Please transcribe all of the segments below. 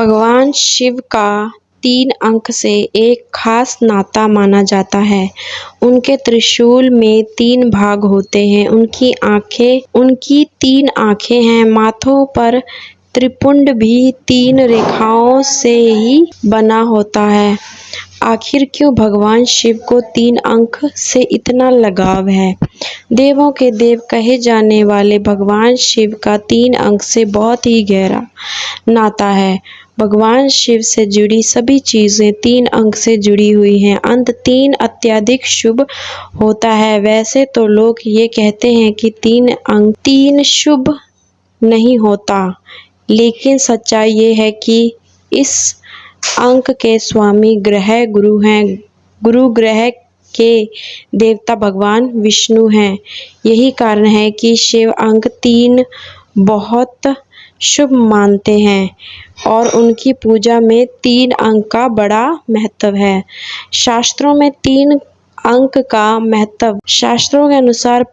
भगवान शिव का 3 अंक से एक खास नाता माना जाता है। उनके त्रिशूल में 3 भाग होते हैं। उनकी 3 आँखें हैं। माथों पर त्रिपुंड भी 3 रेखाओं से ही बना होता है। आखिर क्यों भगवान शिव को 3 अंक से इतना लगाव है? देवों के देव कहे जाने वाले भगवान शिव का 3 अंक से बहुत ही गहरा नाता है। भगवान शिव से जुड़ी सभी चीजें 3 अंक से जुड़ी हुई हैं। अंक 3 अत्यधिक शुभ होता है। वैसे तो लोग ये कहते हैं कि 3 अंक 3 शुभ नहीं होता, लेकिन सच्चाई ये है कि इस अंक के स्वामी ग्रह गुरु हैं। गुरु ग्रह के देवता भगवान विष्णु हैं। यही कारण है कि शिव अंक 3 बहुत शुभ मानते हैं और उनकी पूजा में 3 अंक का बड़ा महत्व है। शास्त्रों में 3 अंक का महत्व, शास्त्रों के अनुसार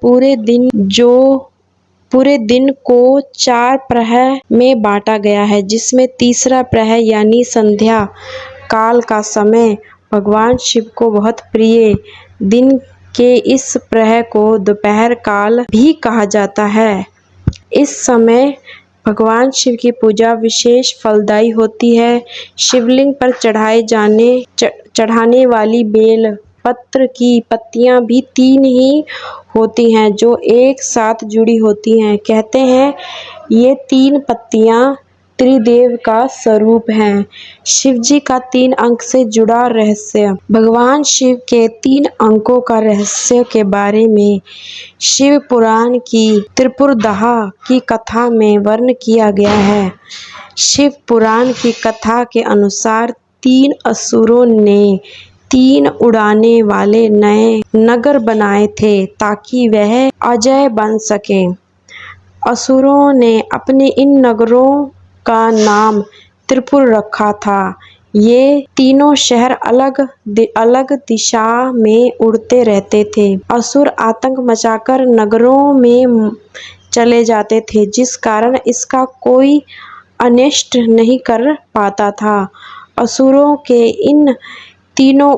पूरे दिन को 4 प्रहर में बांटा गया है, जिसमें तीसरा प्रहर यानी संध्या काल का समय भगवान शिव को बहुत प्रिय। दिन के इस प्रहर को दोपहर काल भी कहा जाता है। इस समय भगवान शिव की पूजा विशेष फलदायी होती है। शिवलिंग पर चढ़ाने वाली बेल पत्र की पत्तियां भी 3 ही होती हैं, जो एक साथ जुड़ी होती हैं। कहते हैं ये 3 पत्तियां त्रिदेव का स्वरूप हैं। शिव जी का 3 अंक से जुड़ा रहस्य। भगवान शिव के 3 अंकों का रहस्य के बारे में शिव पुराण की त्रिपुरदाह की कथा में वर्णन किया गया है। शिव पुराण की कथा के अनुसार 3 असुरों ने 3 उड़ाने वाले नए नगर बनाए थे ताकि वह अजय बन सके। असुरों ने अपने इन नगरों का नाम त्रिपुर रखा था। ये तीनों शहर अलग अलग दिशा में उड़ते रहते थे। असुर आतंक मचाकर नगरों में चले जाते थे, जिस कारण इसका कोई अनिष्ट नहीं कर पाता था। असुरों के इन तीनों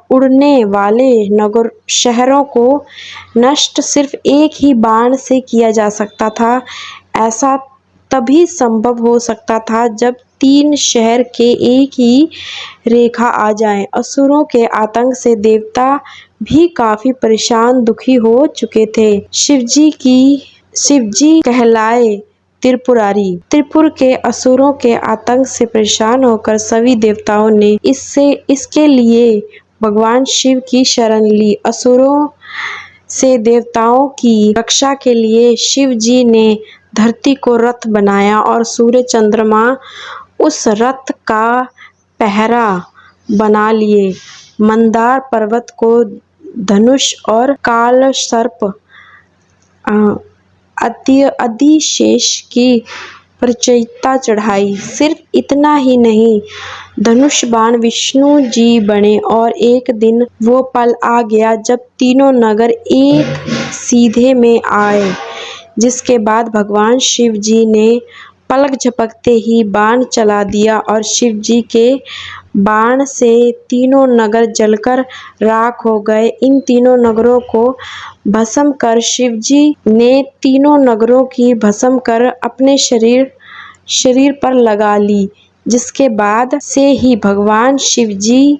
उड़ने वाले शहरों को नष्ट सिर्फ एक ही बाण से किया जा सकता था। ऐसा तभी संभव हो सकता था जब 3 शहर के एक ही रेखा आ जाए। असुरों के आतंक से देवता भी काफी परेशान दुखी हो चुके थे। शिवजी कहलाए त्रिपुरारी। त्रिपुर के असुरों के आतंक से परेशान होकर सभी देवताओं ने इसके लिए भगवान शिव की शरण ली। असुरों से देवताओं की रक्षा के लिए शिव जी ने धरती को रथ बनाया और सूर्य चंद्रमा उस रथ का पहरा बना लिए। मंदार पर्वत को धनुष और काल सर्प अधिशेष की परिचयता चढ़ाई। सिर्फ इतना ही नहीं, धनुष बाण विष्णु जी बने और एक दिन वो पल आ गया जब तीनों नगर एक सीधे में आए, जिसके बाद भगवान शिव जी ने पलक झपकते ही बाण चला दिया और शिव जी के बाण से तीनों नगर जलकर राख हो गए। इन तीनों नगरों को भस्म कर शिव जी ने तीनों नगरों की भस्म कर अपने शरीर पर लगा ली, जिसके बाद से ही भगवान शिव जी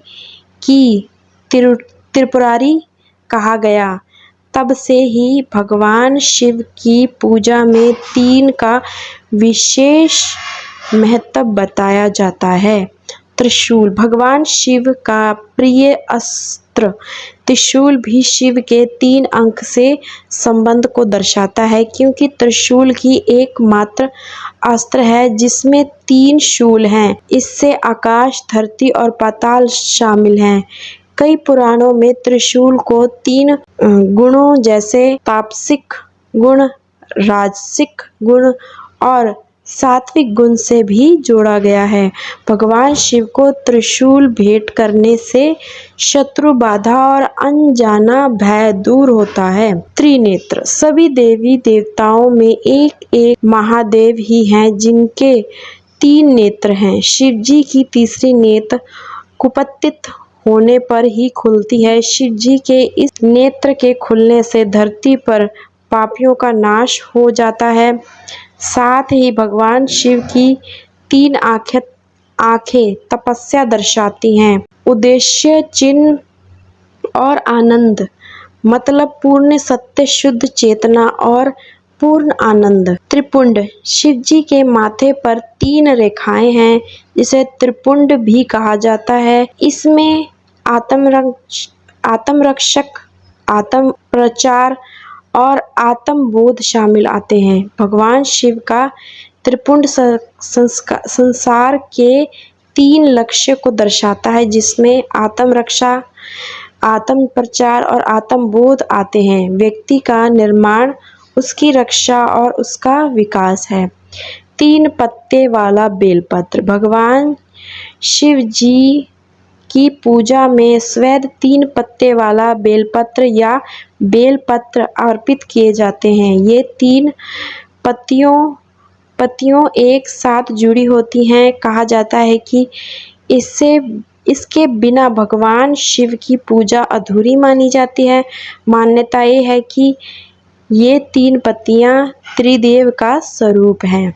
की त्रिपुरारी कहा गया। तब से ही भगवान शिव की पूजा में 3 का विशेष महत्व बताया जाता है। त्रिशूल, भगवान शिव का प्रिय अस्त्र त्रिशूल भी शिव के 3 अंक से संबंध को दर्शाता है, क्योंकि त्रिशूल ही एकमात्र अस्त्र है जिसमें 3 शूल हैं। इससे आकाश, धरती और पाताल शामिल हैं। कई पुराणों में त्रिशूल को 3 गुणों जैसे तापसिक गुण, राजसिक गुण और सात्विक गुण से भी जोड़ा गया है। भगवान शिव को त्रिशूल भेंट करने से शत्रु बाधा और अनजाना भय दूर होता है। त्रिनेत्र, सभी देवी देवताओं में एक महादेव ही हैं जिनके तीन नेत्र हैं। शिव जी की तीसरी नेत्र कुपतित होने पर ही खुलती है। शिव जी के इस नेत्र के खुलने से धरती पर पापियों का नाश हो जाता है। साथ ही भगवान शिव की तीन आंखें तपस्या दर्शाती हैं। उद्देश्य, चिन्ह और आनंद, मतलब पूर्ण सत्य, शुद्ध चेतना और पूर्ण आनंद। त्रिपुंड, शिव जी के माथे पर तीन रेखाएं हैं, जिसे त्रिपुंड भी कहा जाता है। इसमें आत्मरक्षक, आत्म प्रचार और आत्मबोध शामिल आते हैं। भगवान शिव का त्रिपुंड संसार के तीन लक्ष्य को दर्शाता है, जिसमें आत्मरक्षा, आत्म प्रचार और आत्मबोध आते हैं। व्यक्ति का निर्माण, उसकी रक्षा और उसका विकास है। तीन पत्ते वाला बेलपत्र, भगवान शिव जी की पूजा में स्वेद तीन पत्ते वाला बेलपत्र या बेलपत्र अर्पित किए जाते हैं। ये तीन पत्तियों एक साथ जुड़ी होती हैं। कहा जाता है कि इसके बिना भगवान शिव की पूजा अधूरी मानी जाती है। मान्यता ये है कि ये तीन पत्तियां त्रिदेव का स्वरूप हैं।